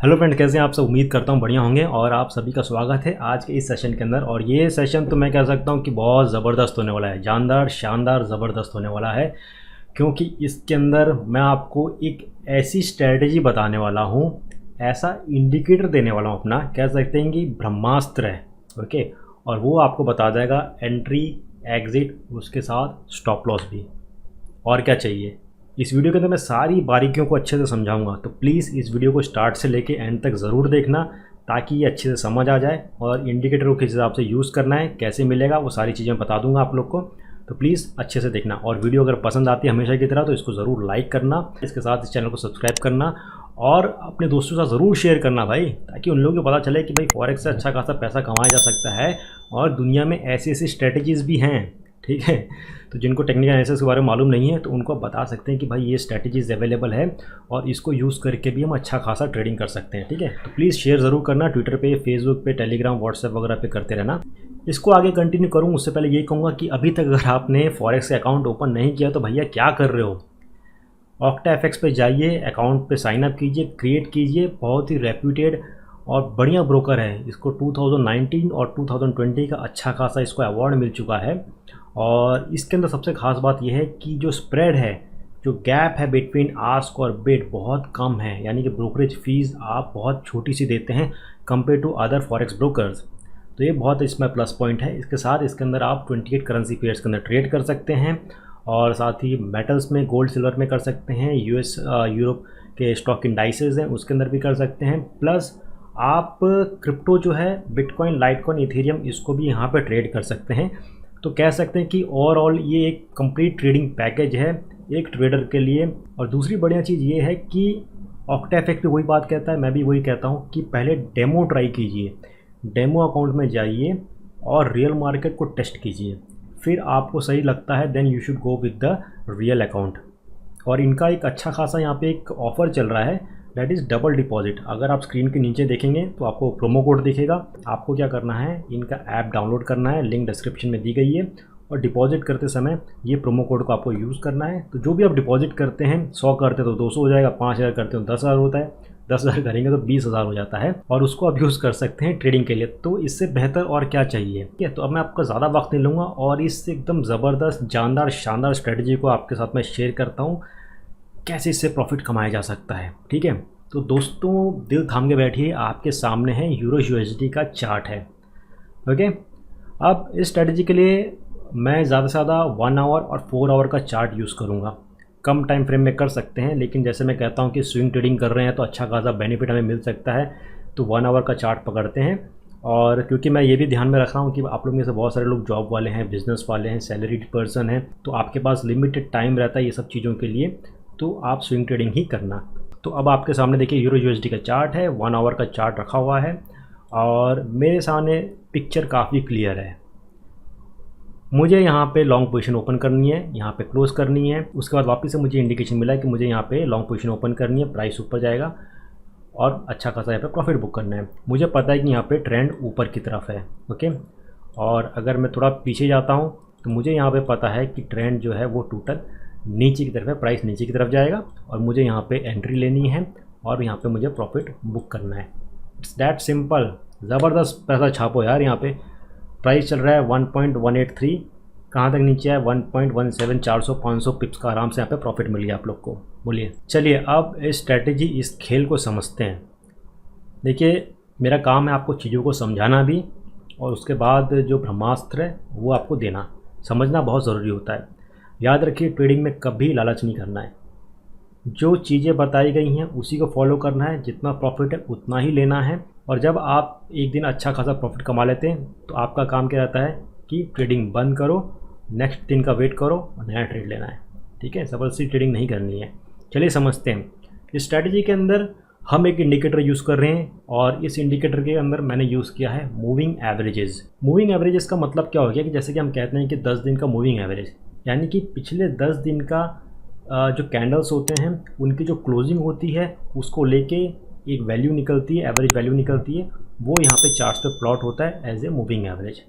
Hello friend, कैसे हैं आप सब। उम्मीद करता हूँ बढ़िया होंगे और आप सभी का स्वागत है आज के इस सेशन के अंदर। और ये सेशन तो मैं कह सकता हूँ कि बहुत ज़बरदस्त होने वाला है, जानदार शानदार ज़बरदस्त होने वाला है। क्योंकि इसके अंदर मैं आपको एक ऐसी स्ट्रेटजी बताने वाला हूँ, ऐसा इंडिकेटर देने वाला हूँ, अपना कह सकते हैं कि ब्रह्मास्त्र है। ओके, और वो आपको बता देगा एंट्री, एग्ज़िट, उसके साथ स्टॉप लॉस भी। और क्या चाहिए। इस वीडियो के अंदर मैं सारी बारीकियों को अच्छे से समझाऊंगा, तो प्लीज़ इस वीडियो को स्टार्ट से लेके एंड तक ज़रूर देखना, ताकि ये अच्छे से समझ आ जाए। और इंडिकेटर को किस हिसाब से यूज़ करना है, कैसे मिलेगा, वो सारी चीज़ें बता दूंगा आप लोग को। तो प्लीज़ अच्छे से देखना। और वीडियो अगर पसंद आती है हमेशा की तरह, तो इसको ज़रूर लाइक करना, इसके साथ इस चैनल को सब्सक्राइब करना और अपने दोस्तों के साथ ज़रूर शेयर करना भाई, ताकि उन लोगों को पता चले कि भाई फॉरेक्स से अच्छा खासा पैसा कमाया जा सकता है और दुनिया में ऐसी ऐसी स्ट्रेटजीज़ भी हैं। ठीक है, तो जिनको टेक्निकल एनालिसिस के बारे में मालूम नहीं है तो उनको बता सकते हैं कि भाई ये स्ट्रैटेजीज अवेलेबल है और इसको यूज़ करके भी हम अच्छा खासा ट्रेडिंग कर सकते हैं। ठीक है, तो प्लीज़ शेयर ज़रूर करना, ट्विटर पे, फेसबुक पे, टेलीग्राम, व्हाट्सएप वगैरह पे करते रहना। इसको आगे कंटिन्यू करूँ उससे पहले ये कहूँगा कि अभी तक अगर आपने फॉरेक्स का अकाउंट ओपन नहीं किया तो भैया क्या कर रहे हो। OctaFX पे जाइए, अकाउंट पे साइन अप कीजिए, क्रिएट कीजिए। बहुत ही रेप्यूटेड और बढ़िया ब्रोकर है। इसको 2019 और 2020 का अच्छा खासा इसको अवार्ड मिल चुका है। और इसके अंदर सबसे ख़ास बात यह है कि जो स्प्रेड है, जो गैप है बिटवीन आस्क और बिड, बहुत कम है। यानी कि ब्रोकरेज फ़ीस आप बहुत छोटी सी देते हैं compare to other forex brokers. तो ये बहुत इसमें प्लस पॉइंट है। इसके साथ इसके अंदर आप 28 करेंसी पेयर्स के अंदर ट्रेड कर सकते हैं और साथ ही मेटल्स में, गोल्ड सिल्वर में कर सकते हैं। US यूरोप के स्टॉक इंडाइसेस हैं उसके अंदर भी कर सकते हैं। प्लस आप क्रिप्टो जो है, बिटकॉइन, लाइटकॉइन, इथेरियम, इसको भी यहाँ पे ट्रेड कर सकते हैं। तो कह सकते हैं कि ओवरऑल ये एक कंप्लीट ट्रेडिंग पैकेज है एक ट्रेडर के लिए। और दूसरी बढ़िया चीज़ ये है कि OctaFX भी वही बात कहता है, मैं भी वही कहता हूँ कि पहले डेमो ट्राई कीजिए। डेमो अकाउंट में जाइए और रियल मार्केट को टेस्ट कीजिए, फिर आपको सही लगता है then you should go with the real account. और इनका एक अच्छा खासा यहाँ पे एक ऑफ़र चल रहा है, दैट इज़ डबल डिपॉजिट। अगर आप स्क्रीन के नीचे देखेंगे तो आपको प्रोमो कोड दिखेगा। आपको क्या करना है, इनका ऐप डाउनलोड करना है, लिंक डिस्क्रिप्शन में दी गई है। और डिपॉजिट करते समय ये प्रोमो कोड को आपको यूज़ करना है। तो जो भी आप डिपॉजिट करते हैं, 100 करते तो 200 हो जाएगा, 5000 करते हो 10,000 होता है, 10,000 करेंगे तो 20,000 हो जाता है। और उसको आप यूज़ कर सकते हैं ट्रेडिंग के लिए। तो इससे बेहतर और क्या चाहिए। ठीक है, तो अब मैं आपका ज़्यादा वक्त नहीं लूँगा और इस एकदम ज़बरदस्त, जानदार, शानदार स्ट्रेटजी को आपके साथ मैं शेयर करता हूँ, कैसे इससे प्रॉफिट कमाया जा सकता है। ठीक है, तो दोस्तों दिल थाम के बैठिए, आपके सामने है यूरो USD का चार्ट है। ओके, अब इस स्ट्रेटजी के लिए मैं ज़्यादा से ज़्यादा 1 आवर और 4 आवर का चार्ट यूज़ करूँगा। कम टाइम फ्रेम में कर सकते हैं, लेकिन जैसे मैं कहता हूँ कि स्विंग ट्रेडिंग कर रहे हैं तो अच्छा खासा बेनिफिट हमें मिल सकता है। तो 1 आवर का चार्ट पकड़ते हैं। और क्योंकि मैं ये भी ध्यान में रख रहा हूँ कि आप लोग में से बहुत सारे लोग जॉब वाले हैं, बिज़नेस वाले हैं, सैलरीड पर्सन हैं, तो आपके पास लिमिटेड टाइम रहता है ये सब चीज़ों के लिए, तो आप स्विंग ट्रेडिंग ही करना। तो अब आपके सामने देखिए यूरो USD का चार्ट है, 1 आवर का चार्ट रखा हुआ है और मेरे सामने पिक्चर काफ़ी क्लियर है। मुझे यहाँ पे लॉन्ग पोजीशन ओपन करनी है, यहाँ पे क्लोज़ करनी है। उसके बाद वापस से मुझे इंडिकेशन मिला है कि मुझे यहाँ पे लॉन्ग पोजीशन ओपन करनी है, प्राइस ऊपर जाएगा और अच्छा खासा यहाँ पे प्रॉफिट बुक करना है। मुझे पता है कि यहाँ पे ट्रेंड ऊपर की तरफ है। ओके, और अगर मैं थोड़ा पीछे जाता हूँ तो मुझे यहाँ पे पता है कि ट्रेंड जो है वो टोटल नीचे की तरफ है, प्राइस नीचे की तरफ जाएगा और मुझे यहाँ पे एंट्री लेनी है और यहाँ पे मुझे प्रॉफिट बुक करना है। It's that simple. ज़बरदस्त पैसा छापो यार। यहाँ पे प्राइस चल रहा है 1.183, कहाँ तक नीचे है 1.17, 400 500 पिप्स का आराम से यहाँ पे प्रॉफिट मिल गया आप लोग को। बोलिए, चलिए अब इस स्ट्रैटेजी, इस खेल को समझते हैं। देखिए, मेरा काम है आपको चीज़ों को समझाना भी और उसके बाद जो ब्रह्मास्त्र है वो आपको देना। समझना बहुत ज़रूरी होता है। याद रखिए, ट्रेडिंग में कभी लालच नहीं करना है। जो चीज़ें बताई गई हैं उसी को फॉलो करना है, जितना प्रॉफिट है उतना ही लेना है। और जब आप एक दिन अच्छा खासा प्रॉफिट कमा लेते हैं तो आपका काम क्या रहता है कि ट्रेडिंग बंद करो, नेक्स्ट दिन का वेट करो और नया ट्रेड लेना है। ठीक है, ज़बरदस्ती ट्रेडिंग नहीं करनी है। चलिए समझते हैं। इस स्ट्रैटेजी के अंदर हम एक इंडिकेटर यूज़ कर रहे हैं और इस इंडिकेटर के अंदर मैंने यूज़ किया है मूविंग एवरेजेस। मूविंग एवरेजेस का मतलब क्या हो गया कि जैसे कि हम कहते हैं कि 10 दिन का मूविंग एवरेज, यानी कि पिछले 10 दिन का जो कैंडल्स होते हैं उनकी जो क्लोजिंग होती है उसको लेके एक वैल्यू निकलती है, एवरेज वैल्यू निकलती है, वो यहाँ पे चार्ट्स पे प्लॉट होता है एज ए मूविंग एवरेज।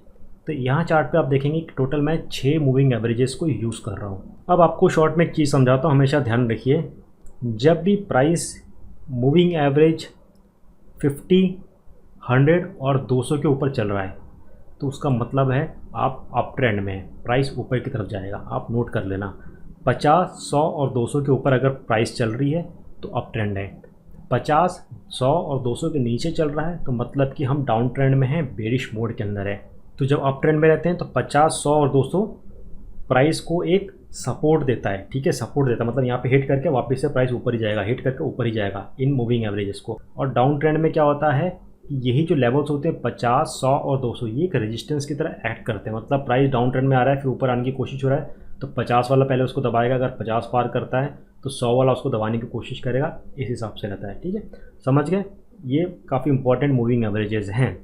तो यहाँ चार्ट पे आप देखेंगे कि टोटल मैं 6 मूविंग एवरेजेस को यूज़ कर रहा हूँ। अब आपको शॉर्ट में एक चीज़ समझाता हूँ, हमेशा ध्यान रखिए। जब भी प्राइस मूविंग एवरेज 50, 100 और 200 के ऊपर चल रहा है तो उसका मतलब है आप अप ट्रेंड में हैं, प्राइस ऊपर की तरफ जाएगा। आप नोट कर लेना, 50, 100 और 200 के ऊपर अगर प्राइस चल रही है तो अप ट्रेंड है। 50, 100 और 200 के नीचे चल रहा है तो मतलब कि हम डाउन ट्रेंड में हैं, बेरिश मोड के अंदर है। तो जब अप ट्रेंड में रहते हैं तो 50, 100 और 200 प्राइस को एक सपोर्ट देता है, ठीक है, सपोर्ट देता है मतलब यहाँ पे हिट करके वापस से प्राइस ऊपर ही जाएगा, हिट करके ऊपर ही जाएगा इन मूविंग एवरेजेस को। और डाउन ट्रेंड में क्या होता है, यही जो लेवल्स होते हैं 50, 100 और 200 ये एक रेजिस्टेंस की तरह एक्ट करते हैं। मतलब प्राइस डाउन ट्रेंड में आ रहा है, फिर ऊपर आने की कोशिश हो रहा है तो 50 वाला पहले उसको दबाएगा, अगर 50 पार करता है तो 100 वाला उसको दबाने की कोशिश करेगा, इस हिसाब से रहता है। ठीक है, समझ गए, ये काफ़ी इंपॉर्टेंट मूविंग एवरेजेस हैं।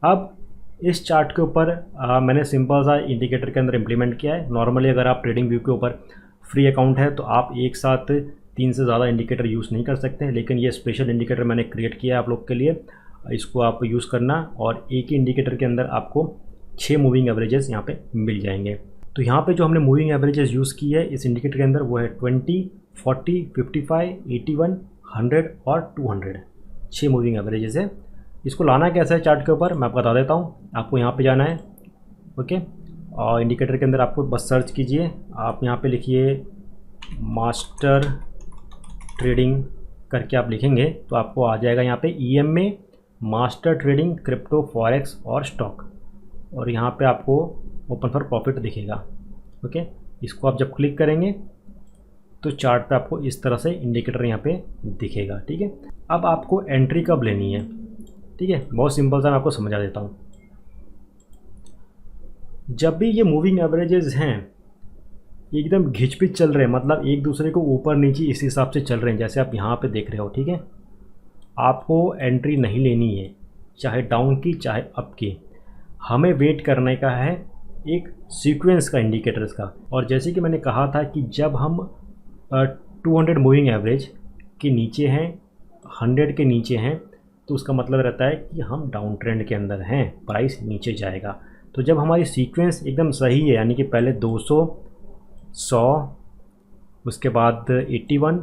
अब इस चार्ट के ऊपर मैंने सिंपल सा इंडिकेटर के अंदर इम्प्लीमेंट किया है। नॉर्मली अगर आप ट्रेडिंग व्यू के ऊपर फ्री अकाउंट है तो आप एक साथ 3 से ज़्यादा इंडिकेटर यूज़ नहीं कर सकते हैं, लेकिन ये स्पेशल इंडिकेटर मैंने क्रिएट किया है आप लोग के लिए, इसको आप यूज़ करना और एक ही इंडिकेटर के अंदर आपको 6 मूविंग एवरेजेस यहाँ पे मिल जाएंगे। तो यहाँ पे जो हमने मूविंग एवरेजेस यूज़ की है इस इंडिकेटर के अंदर वो है 20, 40, 55, 81, 100 और 200, 6 मूविंग एवरेजेस है। इसको लाना कैसा है चार्ट के ऊपर मैं आपको बता देता हूँ। आपको यहाँ पे जाना है, ओके, और इंडिकेटर के अंदर आपको बस सर्च कीजिए, आप यहाँ पे लिखिए मास्टर ट्रेडिंग करके आप लिखेंगे तो आपको आ जाएगा यहाँ पे EM में मास्टर ट्रेडिंग क्रिप्टो फॉरेक्स और स्टॉक, और यहाँ पे आपको ओपन फॉर प्रॉफिट दिखेगा। ओके, इसको आप जब क्लिक करेंगे तो चार्ट पे आपको इस तरह से इंडिकेटर यहाँ पे दिखेगा। ठीक है, अब आपको एंट्री कब लेनी है, ठीक है, बहुत सिंपल सा मैं आपको समझा देता हूँ। जब भी ये मूविंग एवरेजेस हैं एकदम घिचपिच चल रहे हैं, मतलब एक दूसरे को ऊपर नीचे इस हिसाब से चल रहे हैं जैसे आप यहाँ पे देख रहे हो, ठीक है, आपको एंट्री नहीं लेनी है, चाहे डाउन की चाहे अप की, हमें वेट करने का है एक सीक्वेंस का, इंडिकेटर्स का। और जैसे कि मैंने कहा था कि जब हम 200 मूविंग एवरेज के नीचे हैं, 100 के नीचे हैं तो उसका मतलब रहता है कि हम डाउन ट्रेंड के अंदर हैं, प्राइस नीचे जाएगा। तो जब हमारी सीक्वेंस एकदम सही है, यानी कि पहले 200, 100, उसके बाद 81,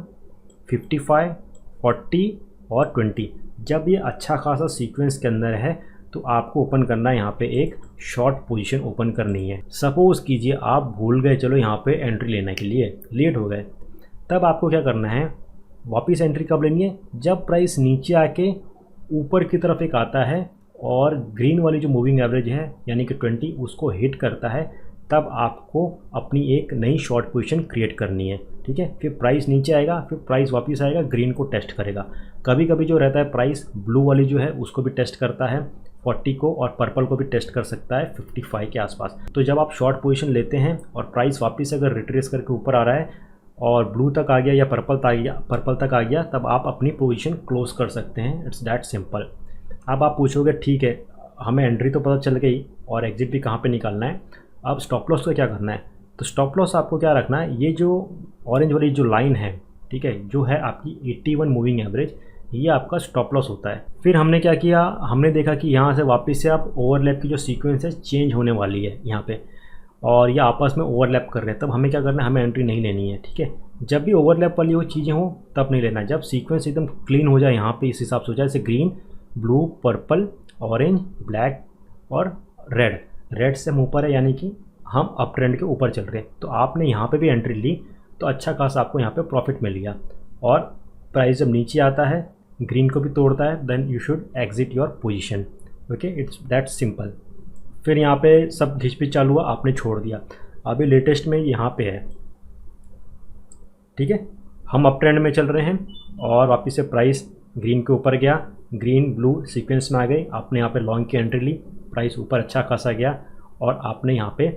55, 40 और 20, जब ये अच्छा खासा सीक्वेंस के अंदर है तो आपको ओपन करना है, यहाँ पे एक शॉर्ट पोजीशन ओपन करनी है। सपोज़ कीजिए आप भूल गए, चलो यहाँ पे एंट्री लेने के लिए लेट हो गए, तब आपको क्या करना है, वापस एंट्री कब लेनी है, जब प्राइस नीचे आके ऊपर की तरफ एक आता है और ग्रीन वाली जो मूविंग एवरेज है यानी कि 20 उसको हिट करता है, तब आपको अपनी एक नई शॉर्ट पोजीशन क्रिएट करनी है। ठीक है, फिर प्राइस नीचे आएगा, फिर प्राइस वापस आएगा, ग्रीन को टेस्ट करेगा। कभी कभी जो रहता है प्राइस ब्लू वाली जो है उसको भी टेस्ट करता है 40 को, और पर्पल को भी टेस्ट कर सकता है 55 के आसपास। तो जब आप शॉर्ट पोजीशन लेते हैं और प्राइस वापस अगर रिट्रेस करके ऊपर आ रहा है और ब्लू तक आ गया या पर्पल तक आ गया, तब आप अपनी पोजीशन क्लोज कर सकते हैं। It's that simple. अब आप पूछोगे ठीक है, हमें एंट्री तो पता चल गई और एग्जिट भी कहाँ पे निकालना है, अब स्टॉप लॉस को क्या करना है। तो स्टॉप लॉस आपको क्या रखना है, ये जो ऑरेंज वाली जो लाइन है, ठीक है, जो है आपकी 81 मूविंग एवरेज, ये आपका स्टॉप लॉस होता है। फिर हमने क्या किया, हमने देखा कि यहाँ से वापस से आप ओवरलैप की जो सीक्वेंस है चेंज होने वाली है यहाँ पे, और ये आपस में ओवरलैप कर रहे हैं, तब हमें क्या करना है, हमें एंट्री नहीं लेनी है। ठीक है, जब भी ओवरलैप वाली वो चीज़ें हों तब नहीं लेना है, जब सीक्वेंस एकदम क्लीन हो जाए, यहाँ पे इस हिसाब से हो जाए, जैसे green, blue, purple, orange, black और रेड से हम ऊपर है, यानी कि हम अप ट्रेंड के ऊपर चल रहे हैं, तो आपने यहाँ पे भी एंट्री ली तो अच्छा खासा आपको यहाँ पे प्रॉफिट मिल गया। और प्राइस जब नीचे आता है, ग्रीन को भी तोड़ता है, then you should exit your position. Okay, it's that simple. फिर यहाँ पे सब घिचपिच चालू हुआ, आपने छोड़ दिया, अभी लेटेस्ट में यहाँ पे है, ठीक है, हम अप ट्रेंड में चल रहे हैं और वापस से प्राइस ग्रीन के ऊपर गया, ग्रीन ब्लू सीक्वेंस में आ गई, आपने यहाँ पे लॉन्ग की एंट्री ली, प्राइस ऊपर अच्छा खासा गया और आपने यहाँ पे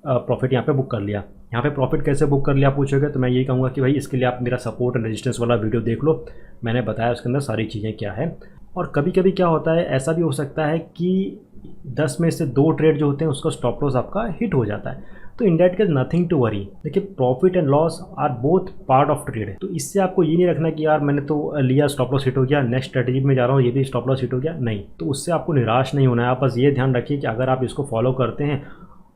प्रॉफिट यहाँ पे बुक कर लिया। यहाँ पे प्रॉफिट कैसे बुक कर लिया पूछोगे तो मैं यही कहूँगा कि भाई इसके लिए आप मेरा सपोर्ट एंड रेजिस्टेंस वाला वीडियो देख लो, मैंने बताया उसके अंदर सारी चीज़ें क्या है। और कभी कभी क्या होता है, ऐसा भी हो सकता है कि 10 में से 2 ट्रेड जो होते हैं उसका स्टॉप लॉस आपका हिट हो जाता है, तो in that case nothing to worry. देखिए, profit and loss are both part of trade, तो इससे आपको ये नहीं रखना कि यार मैंने तो लिया, स्टॉप लॉस हिट हो गया, नेक्स्ट स्ट्रेटेजी में जा रहा हूँ, ये भी स्टॉप लॉस हिट हो गया, नहीं, तो उससे आपको निराश नहीं होना है। आप बस ये ध्यान रखिए कि अगर आप इसको फॉलो करते हैं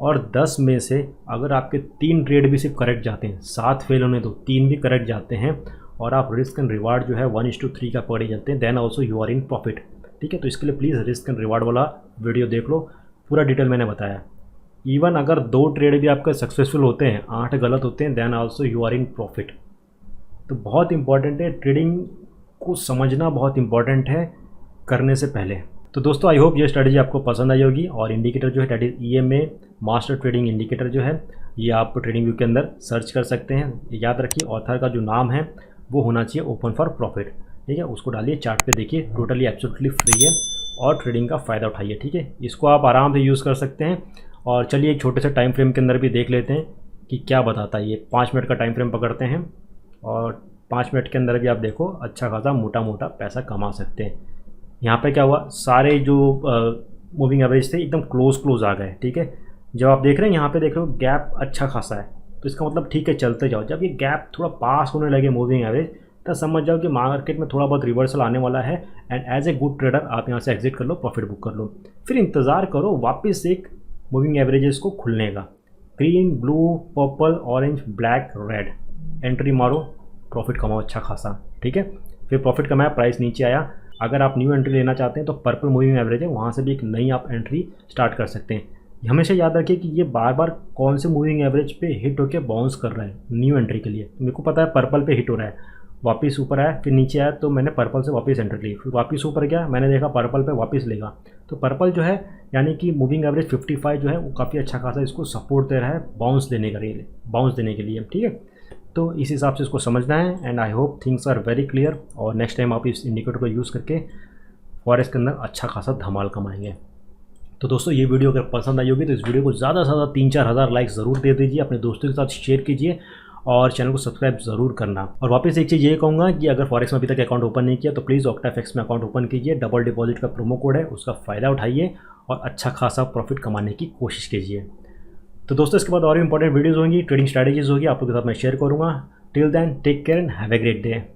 और 10 में से अगर आपके 3 ट्रेड भी सिर्फ करेक्ट जाते हैं, 7 फेल होने दो, 3 भी करेक्ट जाते हैं और आप रिस्क एंड रिवार्ड जो है 1:3 का पकड़े चलते हैं, then also you are in profit. ठीक है, तो इसके लिए प्लीज़ रिस्क एंड रिवार्ड वाला वीडियो देख लो, पूरा डिटेल मैंने बताया। इवन अगर 2 ट्रेड भी आपके सक्सेसफुल होते हैं, 8 गलत होते हैं, then also you are in profit. तो बहुत इंपॉर्टेंट है, ट्रेडिंग को समझना बहुत इंपॉर्टेंट है करने से पहले। तो दोस्तों आई होप ये स्ट्रेटजी आपको पसंद आई होगी। और इंडिकेटर जो है that is EMA master trading indicator जो है, ये आप ट्रेडिंग व्यू के अंदर सर्च कर सकते हैं। याद रखिए ऑथर का जो नाम है वो होना चाहिए ओपन फॉर प्रॉफिट। ठीक है, उसको डालिए, चार्ट पे देखिए, टोटली एब्सोल्युटली फ्री है और ट्रेडिंग का फ़ायदा उठाइए। ठीक है, इसको आप आराम से यूज़ कर सकते हैं। और चलिए एक छोटे से टाइम फ्रेम के अंदर भी देख लेते हैं कि क्या बताता है ये। 5 मिनट का टाइम फ्रेम पकड़ते हैं और 5 मिनट के अंदर भी आप देखो अच्छा खासा मोटा मोटा पैसा कमा सकते हैं। यहाँ पे क्या हुआ, सारे जो मूविंग एवरेज थे एकदम क्लोज आ गए। ठीक है, जब आप देख रहे हैं यहाँ पे देख रहे हो गैप अच्छा खासा है, तो इसका मतलब ठीक है चलते जाओ। जब ये गैप थोड़ा पास होने लगे मूविंग एवरेज, तब समझ जाओ कि मार्केट में थोड़ा बहुत रिवर्सल आने वाला है and as a good trader आप यहाँ से एग्जिट कर लो, प्रॉफिट बुक कर लो। फिर इंतज़ार करो वापस एक मूविंग एवरेजेस को खुलने का, green, blue, purple, orange, black, red, entry मारो, प्रॉफिट कमाओ अच्छा खासा। ठीक है, फिर प्रॉफिट कमाया, प्राइस नीचे आया। अगर आप न्यू एंट्री लेना चाहते हैं तो पर्पल मूविंग एवरेज है, वहाँ से भी एक नई आप एंट्री स्टार्ट कर सकते हैं। हमेशा याद रखिए कि ये बार बार कौन से मूविंग एवरेज पे हिट होकर बाउंस कर रहा है न्यू एंट्री के लिए। मेरे को पता है पर्पल पे हिट हो रहा है, वापस ऊपर आया, फिर नीचे आया, तो मैंने पर्पल से वापस एंट्री ली, फिर वापस ऊपर गया, मैंने देखा पर्पल पे वापस लेगा। तो पर्पल जो है यानी कि मूविंग एवरेज 55 जो है वो काफ़ी अच्छा खासा इसको सपोर्ट दे रहा है बाउंस देने के लिए। ठीक है, तो इस हिसाब से इसको समझना है and I hope things are very clear. और नेक्स्ट टाइम आप इस इंडिकेटर को यूज़ करके फॉरेक्स के अंदर अच्छा खासा धमाल कमाएंगे। तो दोस्तों ये वीडियो अगर पसंद आई होगी तो इस वीडियो को ज़्यादा से ज़्यादा 3-4 हज़ार लाइक ज़रूर दे दीजिए, अपने दोस्तों के साथ शेयर कीजिए और चैनल को सब्सक्राइब ज़रूर करना। और वापस एक चीज़ ये कहूँगा कि अगर फॉरेक्स में अभी तक अकाउंट ओपन नहीं किया तो प्लीज़ ऑक्टाफेक्स में अकाउंट ओपन कीजिए, डबल डिपॉजिट का प्रोमो कोड है, उसका फ़ायदा उठाइए और अच्छा खासा प्रॉफिट कमाने की कोशिश कीजिए। तो दोस्तों इसके बाद और भी इंपॉर्टेंट वीडियोज़ होंगी, ट्रेडिंग स्ट्रैटेजीज़ होगी, आप लोगों के साथ मैं शेयर करूँगा। Till then take care and have a great day.